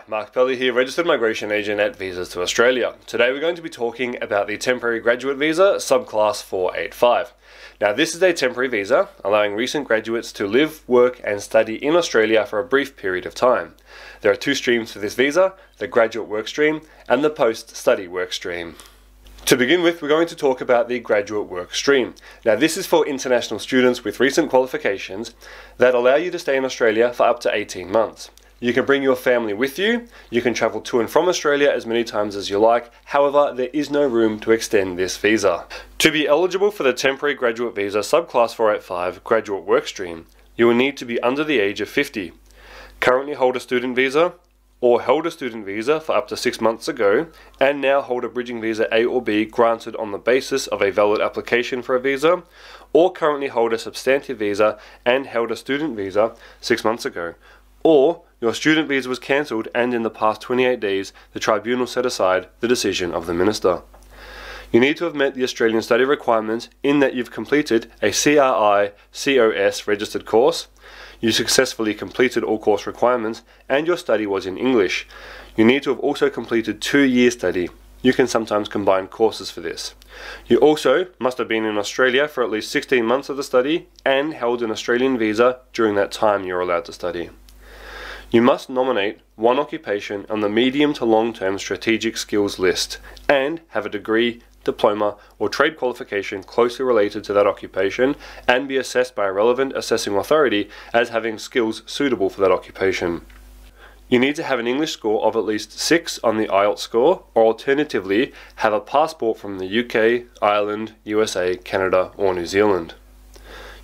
Hi, Mark Pelly here, Registered Migration Agent at Visas to Australia. Today we're going to be talking about the Temporary Graduate Visa, subclass 485. Now this is a temporary visa, allowing recent graduates to live, work and study in Australia for a brief period of time. There are two streams for this visa, the graduate work stream and the post-study work stream. To begin with, we're going to talk about the graduate work stream. Now this is for international students with recent qualifications that allow you to stay in Australia for up to 18 months. You can bring your family with you, you can travel to and from Australia as many times as you like, however there is no room to extend this visa. To be eligible for the Temporary Graduate Visa subclass 485 graduate work stream, you will need to be under the age of 50, currently hold a student visa, or held a student visa for up to 6 months ago, and now hold a bridging visa A or B granted on the basis of a valid application for a visa, or currently hold a substantive visa and held a student visa 6 months ago, or your student visa was cancelled and in the past 28 days the tribunal set aside the decision of the minister. You need to have met the Australian study requirements in that you've completed a CRI-COS registered course, you successfully completed all course requirements, and your study was in English. You need to have also completed 2-year study. You can sometimes combine courses for this. You also must have been in Australia for at least 16 months of the study and held an Australian visa during that time you're allowed to study. You must nominate one occupation on the medium to long-term strategic skills list and have a degree, diploma or trade qualification closely related to that occupation and be assessed by a relevant assessing authority as having skills suitable for that occupation. You need to have an English score of at least 6 on the IELTS score, or alternatively have a passport from the UK, Ireland, USA, Canada or New Zealand.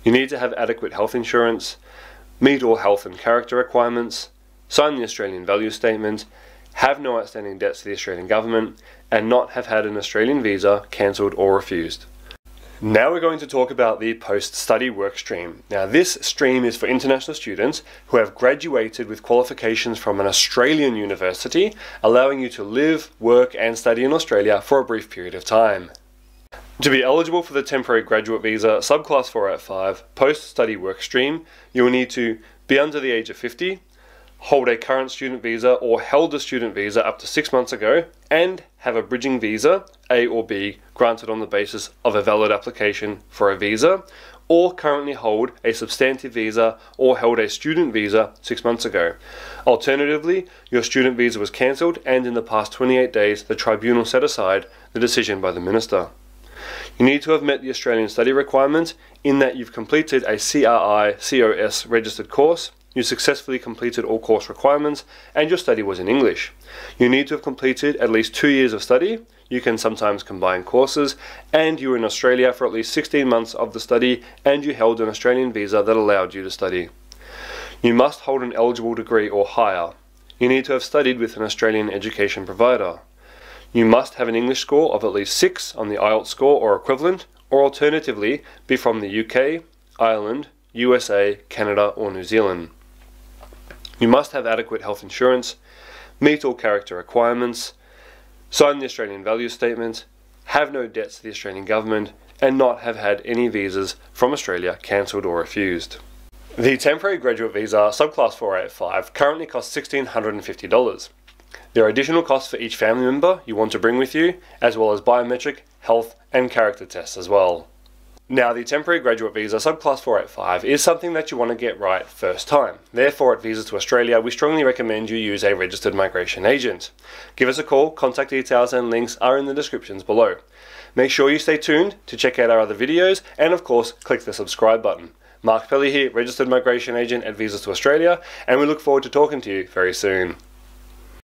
You need to have adequate health insurance, meet all health and character requirements, sign the Australian Value Statement, have no outstanding debts to the Australian Government, and not have had an Australian visa cancelled or refused. Now we're going to talk about the post-study work stream. Now this stream is for international students who have graduated with qualifications from an Australian university, allowing you to live, work and study in Australia for a brief period of time. To be eligible for the Temporary Graduate Visa subclass 485 post-study work stream, you will need to be under the age of 50, hold a current student visa or held a student visa up to 6 months ago, and have a bridging visa, A or B, granted on the basis of a valid application for a visa, or currently hold a substantive visa or held a student visa 6 months ago. Alternatively, your student visa was cancelled and in the past 28 days the tribunal set aside the decision by the minister. You need to have met the Australian study requirement in that you've completed a CRI-COS registered course, you successfully completed all course requirements, and your study was in English. You need to have completed at least 2 years of study, you can sometimes combine courses, and you were in Australia for at least 16 months of the study and you held an Australian visa that allowed you to study. You must hold an eligible degree or higher. You need to have studied with an Australian education provider. You must have an English score of at least 6 on the IELTS score or equivalent, or alternatively be from the UK, Ireland, USA, Canada or New Zealand. You must have adequate health insurance, meet all character requirements, sign the Australian Value Statement, have no debts to the Australian Government, and not have had any visas from Australia cancelled or refused. The Temporary Graduate Visa subclass 485 currently costs $1,650. There are additional costs for each family member you want to bring with you, as well as biometric, health and character tests as well. Now the Temporary Graduate Visa subclass 485 is something that you want to get right first time. Therefore at Visas to Australia we strongly recommend you use a registered migration agent. Give us a call, contact details and links are in the descriptions below. Make sure you stay tuned to check out our other videos and of course click the subscribe button. Mark Pelly here, Registered Migration Agent at Visas to Australia, and we look forward to talking to you very soon.